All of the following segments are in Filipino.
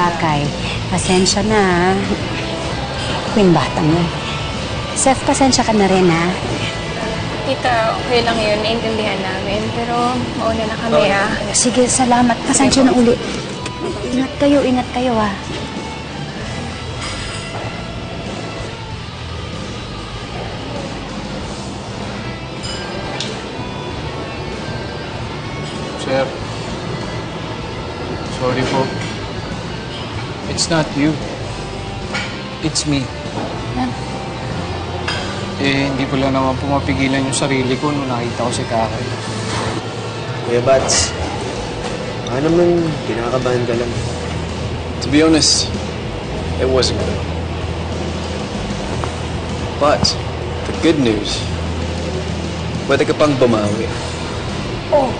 Kakay. Pasensya na, ha? Ako yung batang yun. Seth, pasensya ka na rin, ha? Tita, okay lang yun. Naintindihan namin. Pero mauna na kami, ha? Sige, salamat. Pasensya na uli. Ingat kayo, ha? Sir, sorry po. It's not you. It's me. Hindi ko lang naman pumapigilan yung sarili ko nung nakita ko si Kakay. Kuya Bats, baka naman kinakabahan ka lang. To be honest, it wasn't good. But, the good news, pwede ka pang bumawi. Oh,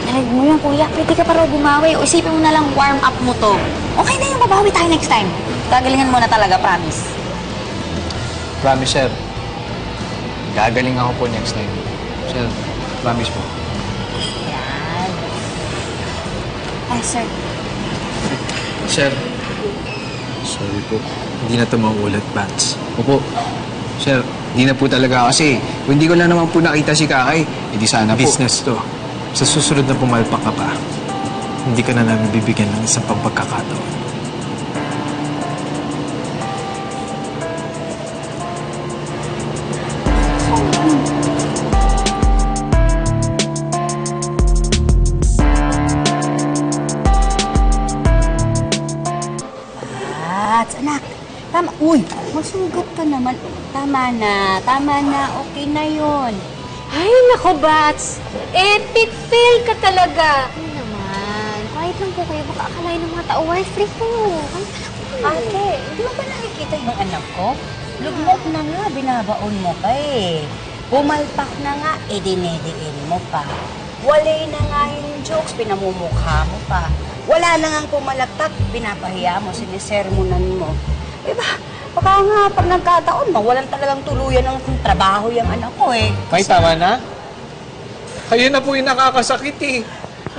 narinig mo yun, kuya. Pwede ka pa raw bumawi. O isipin mo na lang warm up mo to. Okay na yung babawi tayo next time. Gagalingan mo na talaga, promise. Promise, sir. Gagaling ako po next time. Sir, promise po. Yan. Ay, sir. Sir, sorry po. Hindi na ito mauulit, Bats. Opo. Sir, hindi na po talaga kasi kung hindi ko lang naman po nakita si Kakay, hindi sana po. Business to. Sa susunod na pumalpak ka pa, hindi ka na namin bibigyan ng isang pagkakataon. Anak, tama. Uy, masugat ka naman. Tama na, okay na yon. Ay, nako, Bats. Epic fail ka talaga. Ano naman? Quiet lang po kayo. Baka akalain ng mga tao. We're free po. Ate, hindi mo ba nakikita yung anak ko? Lugmok na nga, binabaon mo pa eh. Bumalpak na nga, dinediin mo pa. Walay na nga yung jokes, pinamumukha mo pa. Wala na nga pumalaktak, binapahiya mo, sinisermonan mo. Diba? Baka nga, pag nagkataon, mawalan talagang tuluyan ng trabaho yung anak ko eh. May tama na? Kayo na po yung nakakasakit eh.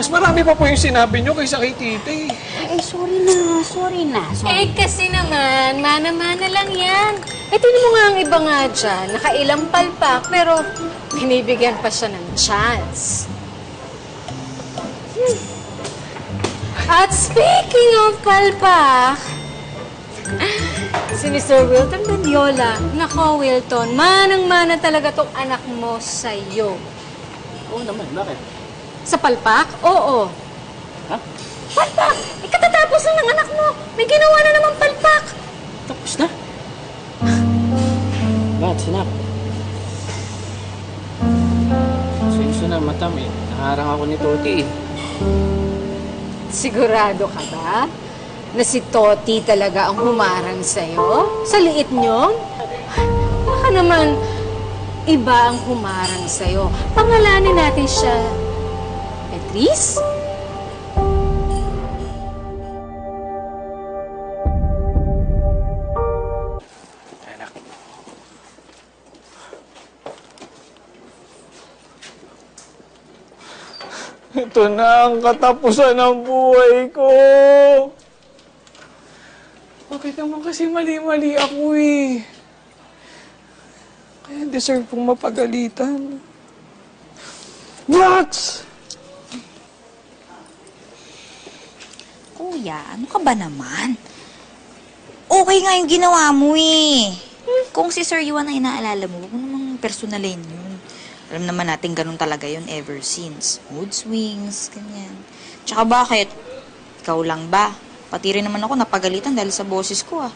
Mas marami pa po yung sinabi nyo kaysa kay Tita eh. Ay, sorry na. Eh, kasi naman, mana-mana lang yan. Eh, tingnan mo nga ang iba nga dyan. Nakailang palpak, pero binibigyan pa siya ng chance. At speaking of palpak, si Mr. Wilton Bandiola. Nako, Wilton, manang-mana talaga tong anak mo sa'yo. Oo naman, bakit? Sa palpak? Oo. Ha? Palpak! Ikatatapos na ng anak mo. May ginawa na naman palpak. Tapos na? Bakit, sinak? Senso na, matam eh. Naharang ako ni Toti eh. Sigurado ka ba na si Toti talaga ang humarang sa'yo? Sa liit nyo? Baka naman iba ang humarang sa'yo. Pangalanin natin siya, Beatrice? Anak. Ito na ang katapusan ng buhay ko. Bakit naman kasi mali-mali ako eh. Kaya deserve kong mapagalitan. Max! Kuya, ano ka ba naman? Okay nga yung ginawa mo eh. Kung si Sir Yuan na inaalala mo, huwag mo namang personalin yun. Alam naman natin ganun talaga yun ever since. Mood swings, ganyan. Tsaka bakit? Ikaw lang ba? Pati rin naman ako napagalitan dahil sa boses ko ah.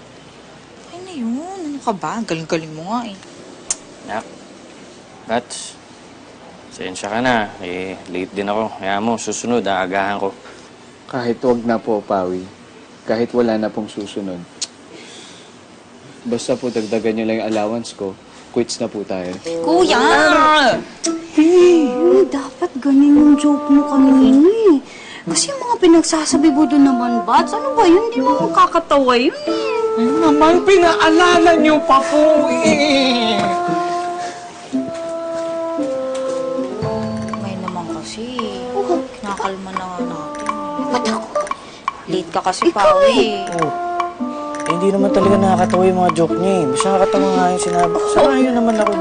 Ay na yun, ano ka ba? Galing-galing mo nga eh. Nak, Bats, sensya ka na. Eh, late din ako. Kaya mo, susunod, aagahan ko. Kahit wag na po, Pawi. Kahit wala na pong susunod. Basta po dagdagan nyo lang yung allowance ko, quits na po tayo. Kuya! Hey, dapat ganun yung joke mo kanina eh. Kasi yung mga pinagsasabi mo doon naman, Bats, ano ba yun? Hindi mo makakatawa yun eh. Naman, pinaalala nyo pa po eh. May naman kasi. Kinakalma na nga natin. Ba't ako? Late ka kasi, Pawi. Oh. Eh, hindi naman talaga nakakatawa yung mga joke niya eh. Mas nakakatawa nga yung sinabi. Saka yun naman ako